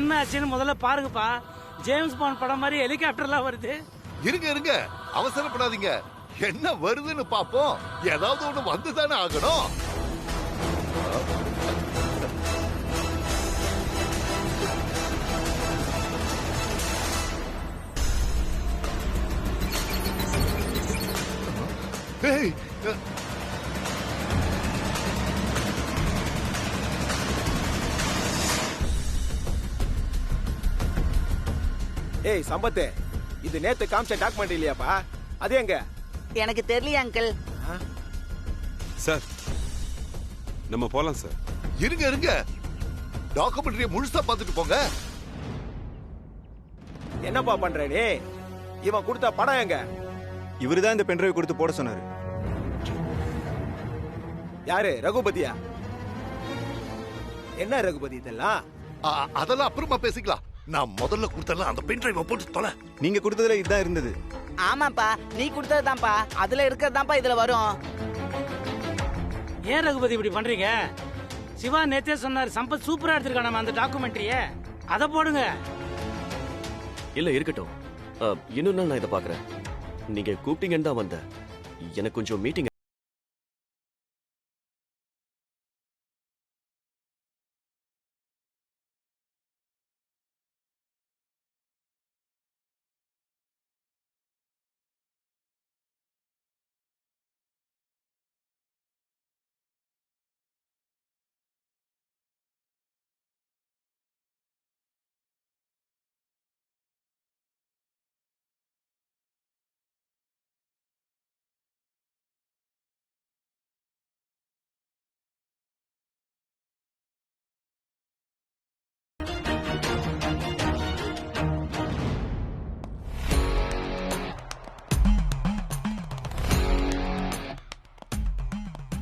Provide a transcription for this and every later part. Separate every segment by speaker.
Speaker 1: என்ன ஆச்சுன்னு முதல்ல பாருங்கப்பா. ஜேம்ஸ் பாண்ட் படம் மாதிரி ஹெலிகாப்டர்லாம் வருது.
Speaker 2: இருங்க இருங்க, அவசரப்படாதீங்க. என்ன வருதுன்னு பாப்போம். ஏதாவது ஒண்ணு வந்துதானே ஆகணும். ஏய்,
Speaker 3: ஏய் சம்பத்து, இது நேத்து காமிச்ச டாக்குமெண்ட் இல்லையாப்பா? அது எங்க?
Speaker 4: எனக்கு தெரியல அங்கிள்.
Speaker 5: சார் நம்ம போலாம் சார்.
Speaker 2: இருங்க இருங்க, டாக்குமெண்ட்ரிய முழுசா பார்த்துட்டு போங்க.
Speaker 3: என்னப்பா பண்ற நீ? இவன் கொடுத்த படம் எங்க?
Speaker 6: இவருதான் இந்த பென்ட்ரைவ் கொடுத்து போட சொன்னாரு.
Speaker 3: யாரு? ரகுபதியா? என்ன ரகுபதி இதெல்லாம்?
Speaker 2: அதெல்லாம் அப்புறமா பேசிக்கலாம். நான் முதல்ல கொடுத்தல அந்த பென் டிரைவ் போட்டு தொலை.
Speaker 6: நீங்க கொடுத்ததுல இதுதான் இருந்தது.
Speaker 4: ஆமாப்பா, நீ கொடுத்ததுதான்ப்பா. அதுல இருக்கிறதான்ப்பா இதுல வரும்.
Speaker 1: ஏன் ரகுபதி இப்படி பண்றீங்க? சிவா நேத்தே சொன்னார் சம்பத் சூப்பரா எடுத்திருக்கான அந்த டாக்குமெண்ட்ரிய. அத போடுங்க.
Speaker 7: இல்ல இருக்கட்டும், இன்னும் நான் இதை பாக்குறேன். நீங்க கூப்பிட்டீங்கன்னு தான் வந்தேன். எனக்கு கொஞ்சம் மீட்டிங்.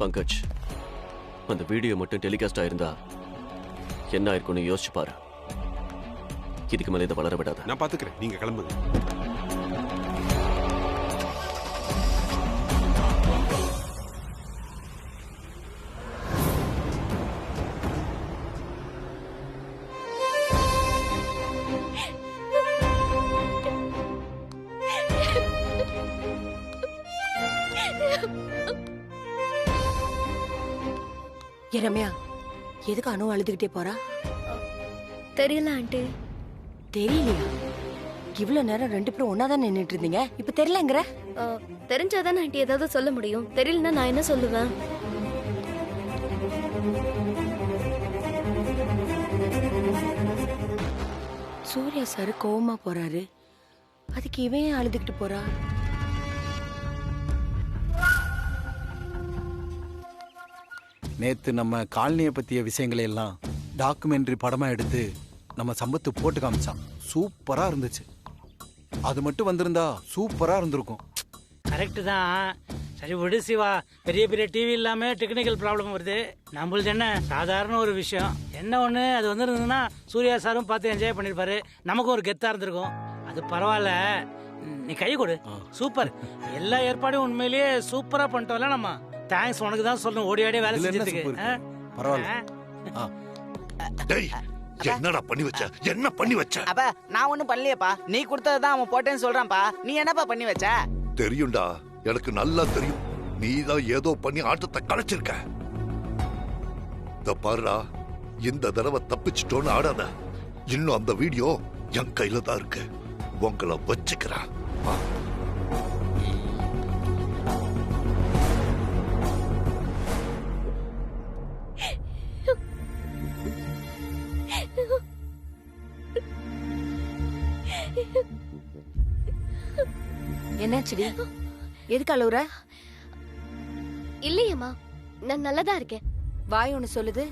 Speaker 7: பங்கஜ், அந்த வீடியோ மட்டும் டெலிகாஸ்ட் ஆயிருந்தா என்ன ஆயிருக்கும்னு யோசிச்சு பாரு. இதுக்கு மேல இதை வளர விடாத.
Speaker 5: நான் பாத்துக்கிறேன், நீங்க கிளம்புங்க.
Speaker 8: ரம்யா, எதுக்கு அனு அழுதுகிட்டே போறா?
Speaker 9: தெரியல ஆண்டி.
Speaker 8: தெரியலையா? இவ்வளவு நேரம் ரெண்டு பேரும் ஒன்னாதான் நின்னுட்டு இருந்தீங்க, இப்ப தெரியலங்கிற?
Speaker 9: தெரிஞ்சாதான் ஆண்டி ஏதாவது சொல்ல முடியும். தெரியலன்னா நான் என்ன சொல்லுவேன்?
Speaker 8: சூர்யா சார் கோவமா போறாரு, அதுக்கு இவன் ஏன் அழுதுகிட்டு போறா?
Speaker 10: நேத்து நம்ம காலனியை பத்திய விஷயங்களை எல்லாம் டாக்குமெண்ட்ரி படமா எடுத்து நம்ம சம்பத்து போட்டு காமிச்சான். சூப்பரா இருந்துச்சு. அது மட்டும் வந்திருந்தா சூப்பரா இருந்திருக்கும்.
Speaker 1: கரெக்ட் தான். சரி விடு சிவா, பெரிய பெரிய டிவி இல்லாம டெக்னிக்கல் ப்ராப்ளம் வருது. நம்மளுக்கு என்ன சாதாரண ஒரு விஷயம். என்ன ஒண்ணு, அது வந்துருந்ததுன்னா சூர்யா சாரும் பார்த்து என்ஜாய் பண்ணிருப்பாரு, நமக்கும் ஒரு கெத்தா இருந்திருக்கும். அது பரவாயில்ல, நீ கை கொடு. சூப்பர், எல்லா ஏற்பாடும் உண்மையிலேயே சூப்பரா பண்ணிட்டோம்ல நம்ம. தேங்க்ஸ் உனக்கு தான் சொல்லணும், ஓடி ஆடியே வேலை செஞ்சதுக்கு.
Speaker 10: பரவாயில்ல.
Speaker 2: டேய், என்னடா பண்ணி வச்ச? என்ன பண்ணி வச்ச?
Speaker 4: அப்ப நான் ஒண்ணும் பண்ணலையேப்பா. நீ கொடுத்ததான் அவன் போட்டேன்னு சொல்றான்ப்பா. நீ என்னப்பா பண்ணி வச்ச?
Speaker 2: தெரியும்டா, எனக்கு நல்லா தெரியும். நீதான் ஏதோ பண்ணி ஆட்டத்தை கலைச்சிருக்க. இந்த பாருடா, இந்த தடவை தப்பிச்சிட்டோன்னு ஆடாத. இன்னும் அந்த வீடியோ என் கையில தான் இருக்கு. உங்களை வச்சுக்கிறேன்.
Speaker 8: என்னாச்சுடி? எதுக்கு அழுவுற?
Speaker 9: இல்லையம்மா, நான் நல்லதா இருக்கேன்.
Speaker 8: வாய் ஒண்ணு சொல்லுது,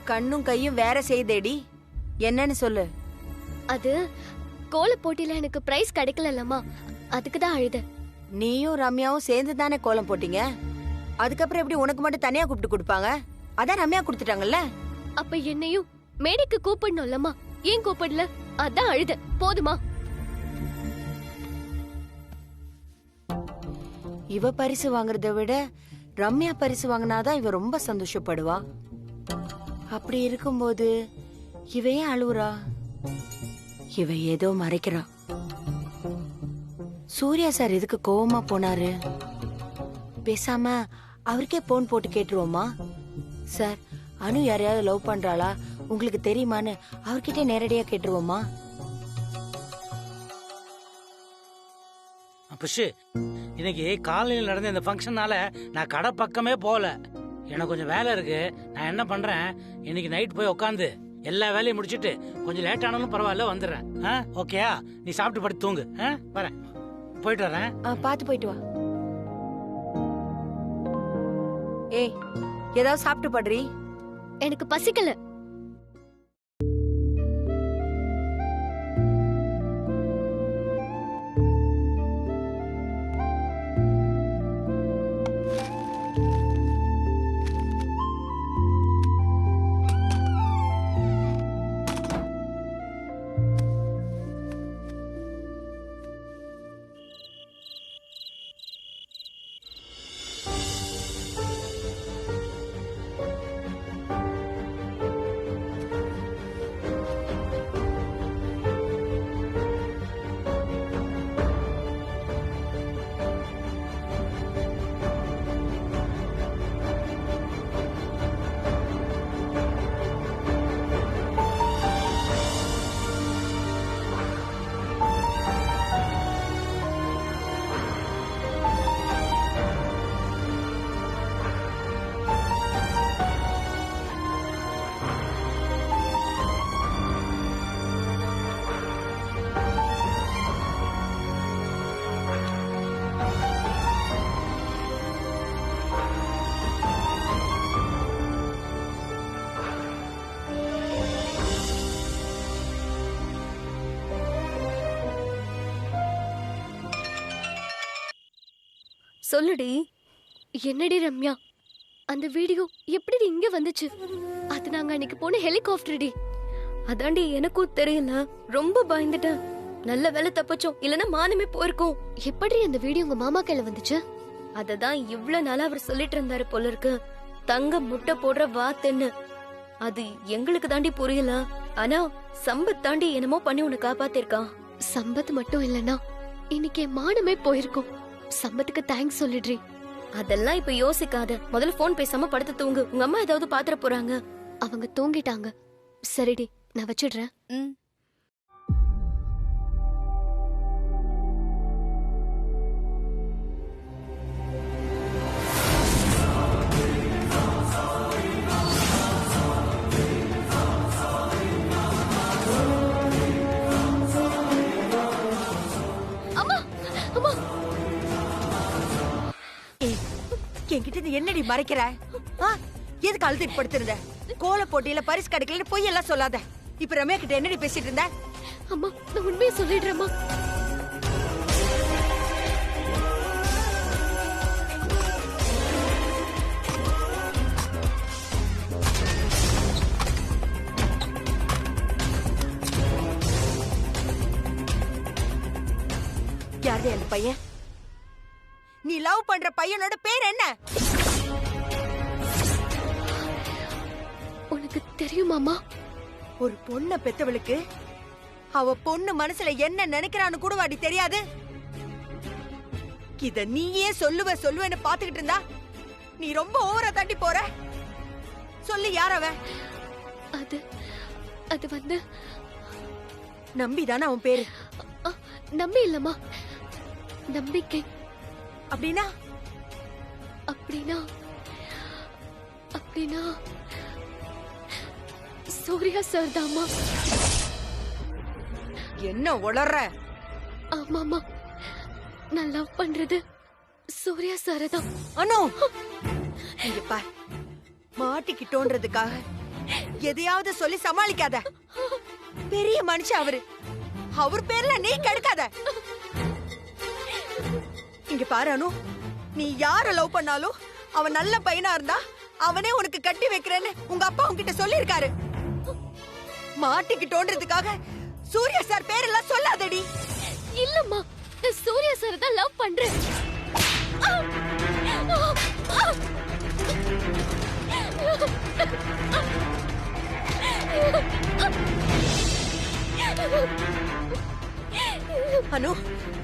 Speaker 8: கண்ணும் கையும் வேற செய்தேடி. என்னன்னு சொல்லு.
Speaker 9: அது கோல போட்டியில எனக்கு பிரைஸ் கிடைக்கலம்மா, அதுக்கு தான் அழுத.
Speaker 8: நீயும் ரம்யாவும் சேர்ந்து தானே கோலம் போட்டீங்க. அதுக்கப்புறம் எப்படி உனக்கு மட்டும் தனியா கூப்பிட்டு கொடுப்பாங்க? அதான் ரம்யா கொடுத்துட்டாங்கல்ல.
Speaker 9: அப்ப என்னையும் மேடைக்கு கூப்பிடணும்லம்மா, ஏன் கூப்பிடல? அதான் அழுத. போதுமா?
Speaker 8: இவ பரிசு வாங்குறத விட ரம்யா பரிசு வாங்கினாதான் இவ ரொம்ப சந்தோஷப்படுவா. அப்படி இருக்கும்போது இவ ஏன் அழுவுறா? இவ ஏதோ மறைக்கிறான். சூர்யா சார் எதுக்கு கோவமா போனாரு? பேசாம அவருக்கே போன் போட்டு கேட்டுருவோமா? சார், அனு யாரையாவது லவ் பண்றாளா, உங்களுக்கு தெரியுமான்னு அவர்கிட்ட நேரடியா கேட்டுருவோமா?
Speaker 1: புஷு, இன்னைக்கு காலையில் நடந்த இந்த ஃபங்க்ஷனால நான் கடை பக்கமே போகல. எனக்கு கொஞ்சம் வேலை இருக்கு. நான் என்ன பண்றேன், இன்னைக்கு நைட் போய் உட்காந்து எல்லா வேலையும் முடிச்சிட்டு கொஞ்சம் லேட் ஆனாலும் பரவாயில்ல வந்துடுறேன். ஓகேயா? நீ சாப்பிட்டு படுத்து தூங்கு. வரேன், போயிட்டு வரேன்.
Speaker 8: பாத்து போயிட்டு வா. ஏய், ஏதாவது சாப்பிட்டு படுறி?
Speaker 9: எனக்கு பசிக்கல.
Speaker 11: சொல்லுடி.
Speaker 9: என்னடி ரம்யா, அந்த வீடியோ எப்படி இங்க வந்துச்சு? அது நாங்க அன்னைக்கு போன ஹெலிகாப்டர்டி.
Speaker 11: அதாண்டி எனக்கும் தெரியல, ரொம்ப பயந்துட்டேன். நல்ல வேலை தப்பிச்சோம், இல்லனா மானமே போயிருக்கும்.
Speaker 9: எப்படி அந்த வீடியோ உங்க மாமா கையில வந்துச்சு?
Speaker 11: அததான் இவ்வளவு நாளா அவர் சொல்லிட்டு இருந்தாரு போல இருக்கு. தங்க முட்டை போடுற வாத்துன்னு. அது எங்களுக்கு தாண்டி புரியல. ஆனா சம்பத் தாண்டி என்னமோ பண்ணி உன்னை காப்பாத்திருக்கான்.
Speaker 9: சம்பத் மட்டும் இல்லனா இன்னைக்கு என் மானமே போயிருக்கும். சம்பத்துக்கு தேங்க்ஸ் சொல்லிடுறி.
Speaker 11: அதெல்லாம் இப்ப யோசிக்காத. முதல்ல போன் பேசாம படுத்து தூங்கு. உங்க அம்மா ஏதாவது பாத்திர போறாங்க.
Speaker 9: அவங்க தூங்கிட்டாங்க. சரிடி, நான் வச்சிடுறேன்.
Speaker 8: என்கிட்ட என்னடி மறைக்கிற? எதுக்கு அழுத்திட்டு படுத்திருந்த? கோல போட்டியில பரிசு கிடைக்கலன்னு பொய் எல்லாம் சொல்லாத. இப்ப ரம்யா கிட்ட என்னடி பேசிட்டு இருந்த?
Speaker 9: அம்மா, நான் உண்மையை சொல்லிடுறேம்மா.
Speaker 8: யாரு அந்த பையன்? நீ லவ் பண்ற பையனோட பேர் என்ன?
Speaker 9: உனக்கு தெரியுமாமா?
Speaker 8: ஒரு பொண்ண பெத்தவளுக்கு அவ பொண்ணு மனசுல என்ன நினைக்கிறான்னு கூட வாடி தெரியாது. இத நீயே சொல்லுவேன்னு பாத்துக்கிட்டு இருந்தா நீ ரொம்ப ஓவரா தாண்டி போற. சொல்லு, யார் அவ?
Speaker 9: அது வந்து
Speaker 8: நம்பிதானே அவன் பேரு?
Speaker 9: நம்பி இல்லம்மா, நம்பிக்கை.
Speaker 8: அப்படின்னா
Speaker 9: அப்படின்னா அப்படின்னா சூர்யா சார் தாம்மா.
Speaker 8: என்ன உளற?
Speaker 9: ஆமாமா, நான் லவ் பண்றது சூர்யா சார தான்.
Speaker 8: அனு, இங்க பார், மாட்டிக்கிட்டோன்றதுக்காக எதையாவது சொல்லி சமாளிக்காத. பெரிய மனுஷன் அவரு. அவர் பேர்ல நீ கெடுக்காத. இங்க பாரு அனு, நீ யார லவ் பண்ணாலும் அவன் நல்ல பையனா இருந்தா அவனே உனக்கு கட்டி வைக்கிறேன்னு உங்க அப்பா உன்கிட்ட சொல்லிருக்காரு. மாட்டிக்கிட்டோன்றதுக்காக சூர்யா சார் பேரெல்லாம் சொல்லாதடி.
Speaker 9: இல்லம்மா, நான் சூர்யா சார் தான் லவ் பண்றேன்.
Speaker 12: அனு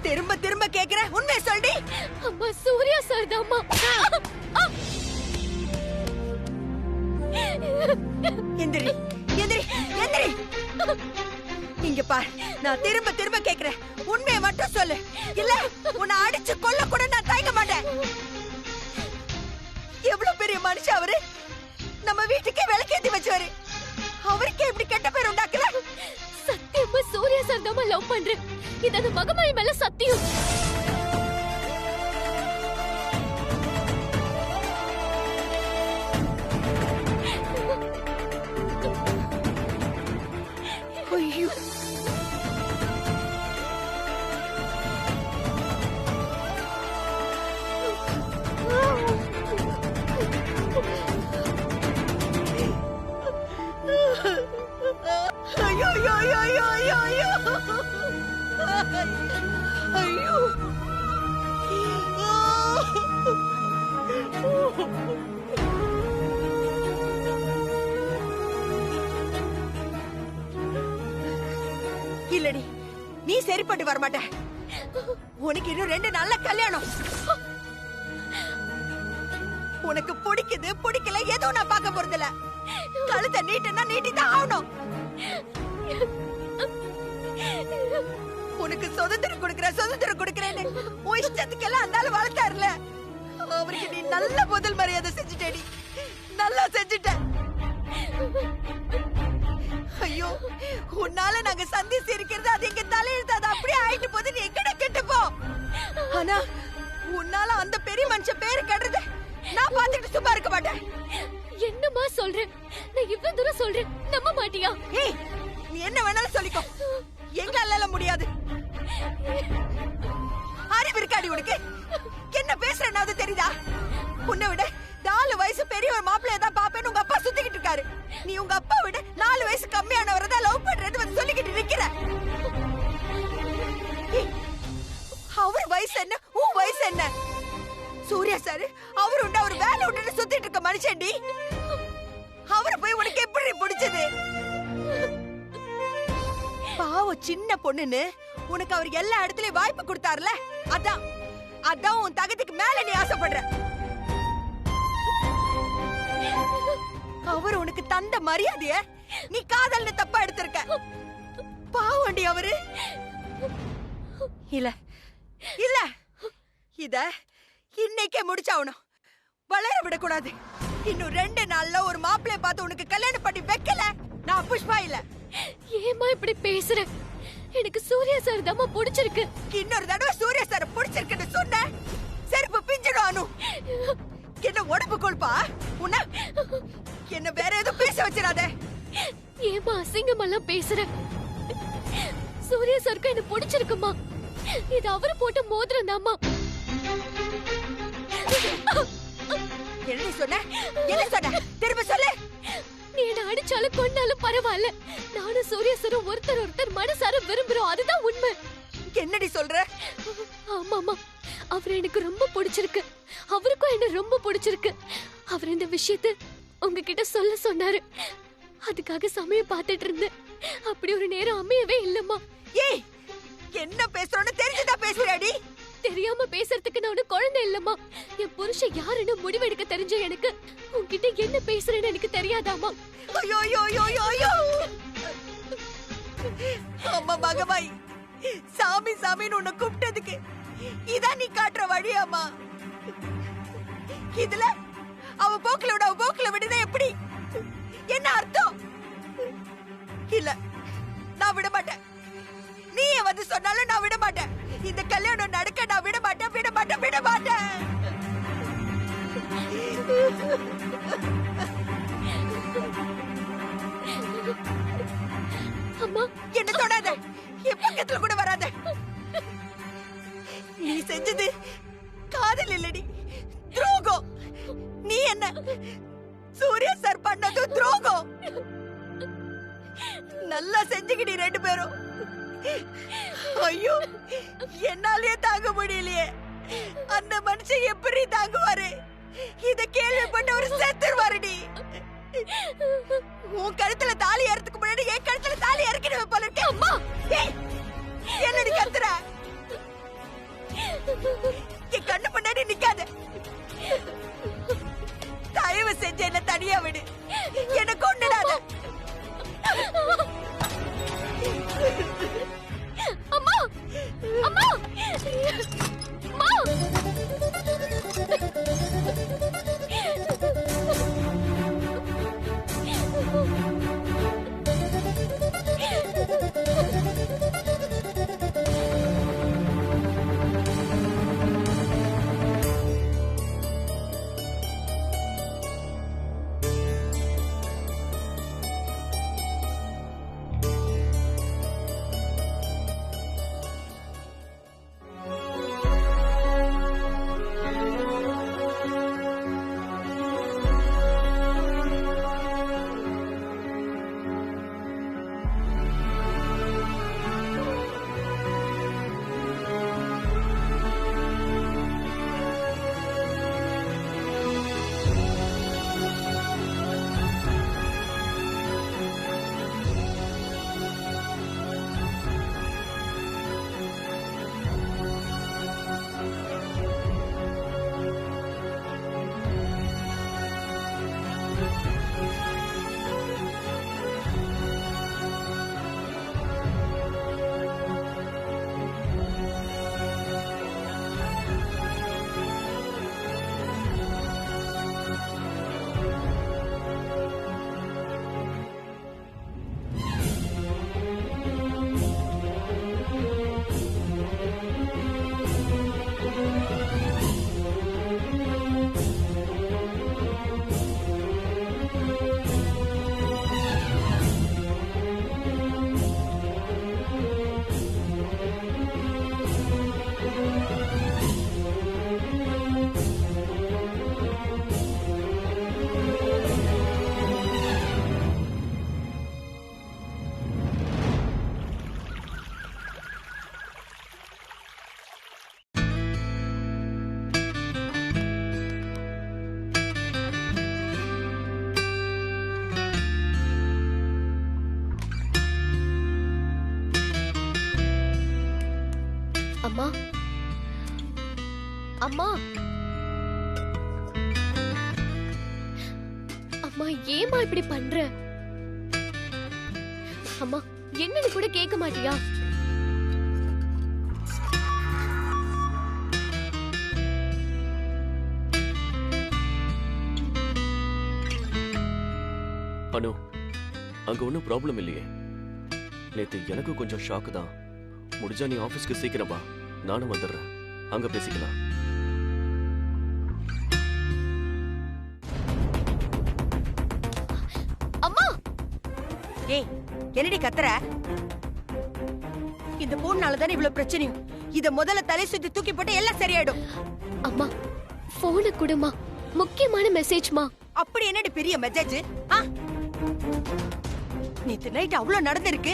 Speaker 12: திரும்ப திரும்ப கேக்குற உண்மையை சொல்டி.
Speaker 9: அம்மா சூர்யா சார் தான்மா.
Speaker 12: எந்திரி எந்திரி எந்திரி. இங்க பார், நான் திரும்ப திரும்ப கேக்குறேன், உண்மையை மட்டும் சொல்லு. இல்ல உன்னை அடிச்சு கொல்ல கூட நான் தயங்க மாட்டேன். எவ்வளவு பெரிய மனுஷன் அவரு, நம்ம வீட்டுக்கே விளக்கேத்தி வச்சவரு. அவருக்கே இப்படி கெட்ட பேர் உண்டாக்கல.
Speaker 9: சத்தியமா சூர்யா சார் தான்மா லவ் பண்றேன். இது அந்த மகமாயி மேல சத்தியம்.
Speaker 12: ஐயோ ஐயோ ஐயோ ஐயோ ஐயோ ஐயோ ஐயோ. இல்லடி, நீ சரிப்பட்டு வரமாட்ட. உனக்கு இன்னும் 2 நாள்ல கல்யாணம். உனக்கு பிடிக்குது பிடிக்கல எதுவும் நான் பார்க்க போறதில்ல. கழுத்தை நீட்டுனா நீட்டிதான் ஆகணும். உனக்கு சுதந்திரம் கொடுக்கறேன்னு உன் இஷ்டத்துக்கெல்லாம் அந்த ஆளு வளர்த்தாருல, அவருக்கு நீ நல்ல முதல் மரியாதை செஞ்சுட்டேடி. நல்லா செஞ்சுட்ட. ஐயோ, உன்னால நாங்க சந்திச்சு இருக்கிறது அது எங்க தலையெழுத்து. அது அப்படியே ஆயிட்டு போது நீ எங்கட கெட்டு போ. ஆனா உன்னால அந்த பெரிய மனுஷன் பேரு கெடுறது நான் பாத்துக்கிட்டு சும்மா இருக்க மாட்டேன்.
Speaker 9: என்னமா சொல்றேன்? நான் இவ்வளவு தூரம் சொல்றேன், நம்ப மாட்டியா?
Speaker 12: ஏய், நீ என்ன வேணாலும் சொல்லிக்கோ, எங்களால முடியாது. அறிவு இருக்காடி உனக்கு? என்ன பேசுறேன்னாவது தெரியுதா? உன்னை விட 4 வயசு பெரிய ஒரு மாப்பிள்ளைய தான் பாப்பேன்னு உங்க அப்பா சுத்திக்கிட்டு இருக்காரு. நீ உங்க அப்பா விட 4 வயசு கம்மியானவரை தான் லவ் பண்றது வந்து சொல்லிக்கிட்டு நிக்கிற. அவர் வயசு என்ன, உன் வயசு என்ன? சூர்யா சார் அவரு உண்டா ஒரு வேலை விட்டு சுத்திட்டு இருக்க மனுஷன்டி. அவரை போய் உனக்கு எப்படி பிடிச்சது? பாவம் சின்ன பொண்ணுன்னு உனக்கு அவர் எல்லா இடத்துலயும் வாய்ப்பு கொடுத்தாருல, அதான் அதான் உன் தகுதிக்கு மேல நீ ஆசைப்படுற. அவர் உனக்கு தந்த மரியாதைய நீ காதல்னு தப்பா எடுத்திருக்க. பாவண்டி அவரு. இல்ல இல்ல, இத இன்னைக்கே முடிச்சாவணும். வளர விடக்கூடாது. இன்னும் 2 நாள்ல ஒரு மாப்பிள்ளைய பார்த்து உனக்கு கல்யாணம் பண்ணி வைக்கல நான் புஷ்பா இல்ல.
Speaker 9: ஏமா இப்படி பேசுற? எனக்கு சூர்யா சார் தாமா பிடிச்சிருக்கு.
Speaker 12: இன்னொரு தடவை சூர்யா சார் பிடிச்சிருக்குன்னு சொன்ன செருப்பு பிஞ்சிடும். அனு, என்ன உடம்பு கொழுப்பா உன்ன? என்ன வேற ஏதோ பேச வச்சிடாத.
Speaker 9: ஏமா அசிங்கமெல்லாம் பேசுற? சூர்யா சாருக்கு என்ன பிடிச்சிருக்குமா? இது அவரு போட்ட மோதிரம் தாமா.
Speaker 12: என்ன சொன்ன? என்ன சொன்ன? திரும்ப சொல்லு.
Speaker 9: நீ என்ன அடிச்சாலும் கொண்டாலும் பரவாயில்ல, நானும் சூர்யா சாரும் ஒருத்தர் மனசார விரும்புறோம். அதுதான் உண்மை.
Speaker 12: என்னடி சொல்ற?
Speaker 9: ஆமாமா, அவர் எனக்கு ரொம்ப பிடிச்சிருக்கு. அவருக்கும் என்ன ரொம்ப பிடிச்சிருக்கு. அவர் இந்த விஷயத்தை உங்ககிட்ட சொல்ல சொன்னாரு. அதுக்காக சமயம் பார்த்துட்டு இருந்தேன். அப்படி ஒரு நேரம் அமையவே இல்லம்மா.
Speaker 12: ஏய், என்ன பேசுறோன்னு தெரிஞ்சுதான் பேசுறியாடி?
Speaker 9: தெரியாம பேசுறதுக்கு நான் குழந்தை இல்லம்மா. என் புருஷன் யாருன்னு முடிவெடுக்க தெரிஞ்ச எனக்கு உன்கிட்ட என்ன பேசுறேன்னு எனக்கு தெரியாதாமா.
Speaker 12: ஐயோ ஐயோ ஐயோ ஐயோ. அம்மா மகமாய், சாமி சாமின்னு உன்னை கூப்பிட்டதுக்கு இதான் நீ காட்டுற வழியாமா? இதுல அவ போக்குல விடுனா எப்படி? என்ன அர்த்தம்? இல்ல, நான் விட மாட்டேன். நீ வந்து சொன்னாலும் நான் விட மாட்டேன். இந்த கல்யாணம் நடக்க நான் விட மாட்டேன், விட மாட்டேன், விட மாட்டேன்.
Speaker 9: அம்மா,
Speaker 12: என்ன தொடாத, என் பக்கத்துல கூட வராத. நீ செஞ்சது காதல் இல்லடி, துரோகம். நீ என்ன சூர்யா சார் பண்ணது துரோகம். நல்லா செஞ்சுக்கிடி 2 பேரும். ஐயோ, என்னாலே தாங்க முடியலையே. அந்த மனுஷன் எப்படி தாங்குவாரு? இத கேள்விப்பட்ட ஒரு செத்துருவாருடி. உன் கழுத்துல தாலி ஏறதுக்கு முன்னாடி என் கழுத்துல தாலி இறக்கிடுவேன் போல இருக்கு. அம்மா, என்னடி கத்துற? என் கண்ணு முன்னாடி நிக்காத. தயவு செஞ்சு என்ன தனியா விடு. என்ன கொண்டுடாத.
Speaker 9: அம்மா அம்மா அம்மா அம்மா அம்மா அம்மா ஏமா இப்படி பண்ற? அம்மா என்னன்னு கூட கேட்க மாட்டியா?
Speaker 7: அனு, அங்க ஒன்றும் ப்ராப்ளம் இல்லையே. நேத்து எனக்கு கொஞ்சம் ஷாக்கு தான். முடிஞ்சா நீ ஆபீஸ்க்கு சீக்கிரம் வா, நானும் வந்துடுறேன். அங்க பேசிக்கலாம்.
Speaker 12: அம்மா! ஏய், என்னடி கத்துற? இந்த போன்னால தானே இவ்வளவு பிரச்சனையும். இத முதல்ல தலை சுத்தி தூக்கி போட்டு எல்லாம் சரியாயிடும்.
Speaker 9: அம்மா போனை கொடுமா, முக்கியமான மெசேஜ்மா.
Speaker 12: அப்படி என்னடி பெரிய மெசேஜ்? நேத்து நைட் அவ்வளவு நடந்திருக்கு.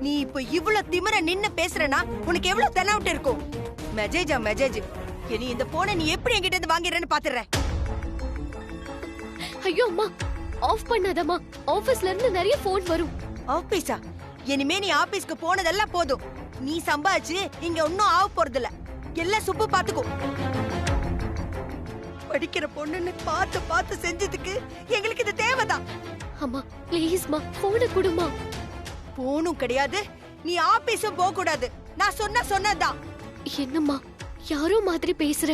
Speaker 12: நீ இப்ப இவ்வளவு திமிர நின்னு பேசுறனா உனக்கு எவ்வளவு தெனாவட்டு இருக்கும்? மெசேஜா மெசேஜ். இனி இந்த போனை நீ எப்படி என்கிட்ட இருந்து வாங்கிடுறேன்னு பாத்துறேன்.
Speaker 9: ஐயோ அம்மா, ஆஃப் பண்ணாதம்மா. ஆபீஸ்ல இருந்து நிறைய போன் வரும்.
Speaker 12: ஆபீஸா? இனிமே நீ ஆபீஸ்க்கு போனதெல்லாம் போதும். நீ சம்பாதிச்சு இங்க ஒன்னும் ஆக போறது இல்ல. எல்லாம் சுப்பு பாத்துக்கோ. படிக்கிற பொண்ணுன்னு பார்த்து பார்த்து செஞ்சதுக்கு எங்களுக்கு இது தேவைதான்.
Speaker 9: அம்மா ப்ளீஸ்மா, போனை கொடுமா.
Speaker 12: போனும் கிடையாது, நீ ஆபீஸும் போக கூடாது. நான் சொன்னதான்.
Speaker 9: என்னம்மா யாரோ மாதிரி பேசுற?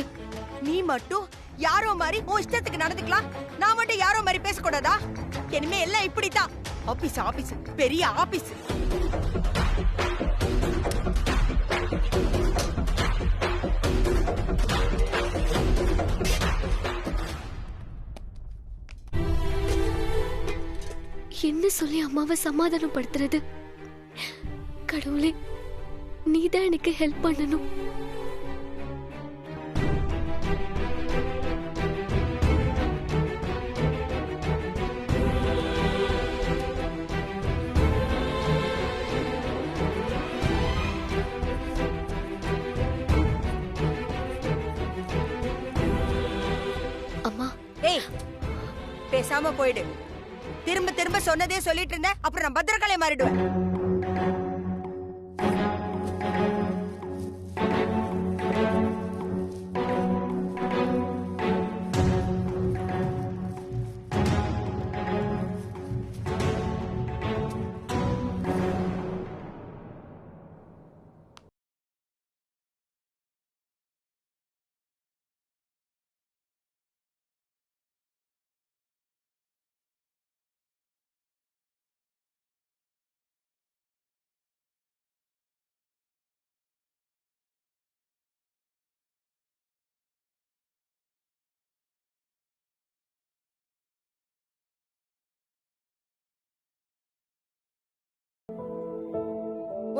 Speaker 12: நீ மட்டும் யாரோ மாதிரி உன் இஷ்டத்துக்கு நடந்துக்கலாம். நான் மட்டும் யாரோ மாதிரி பேசக்கூடாதா? இனிமே எல்லாம் இப்படித்தான். ஆபீஸ் ஆபீஸ், பெரிய ஆபீஸ்.
Speaker 9: என்ன சொல்லி அம்மாவை சமாதானப்படுத்துறது? கடவுளே, நீதான் எனக்கு ஹெல்ப் பண்ணணும். அம்மா,
Speaker 12: ஏய், பேசாம போயிடு. திரும்ப திரும்ப சொன்னதே சொல்லிட்டு இருந்த, அப்புறம் நான் பத்திரகாளியா மாறிடுவேன்.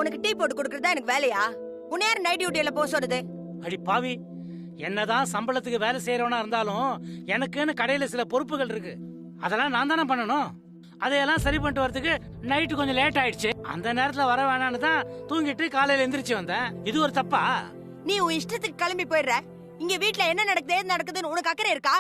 Speaker 12: உனக்கு டீ போட்டு கொடுக்கறதா எனக்கு வேலையா? உன்னை யார் நைட் டியூட்டியில போக சொல்றது?
Speaker 1: அடி பாவி, என்னதான் சம்பளத்துக்கு வேலை செய்யறவனா இருந்தாலும் எனக்குன்னு கடையில சில பொறுப்புகள் இருக்கு. அதெல்லாம் நான் தானே பண்ணணும். அதையெல்லாம் சரி பண்ணிட்டு வரதுக்கு நைட்டு கொஞ்சம் லேட் ஆயிடுச்சு. அந்த நேரத்துல வர வேணான்னு தான் தூங்கிட்டு காலையில எந்திரிச்சு வந்தேன். இது ஒரு தப்பா?
Speaker 12: நீ உன் இஷ்டத்துக்கு கிளம்பி போயிடுற. இங்க வீட்ல என்ன நடக்குது ஏது நடக்குதுன்னு உனக்கு அக்கறை இருக்கா?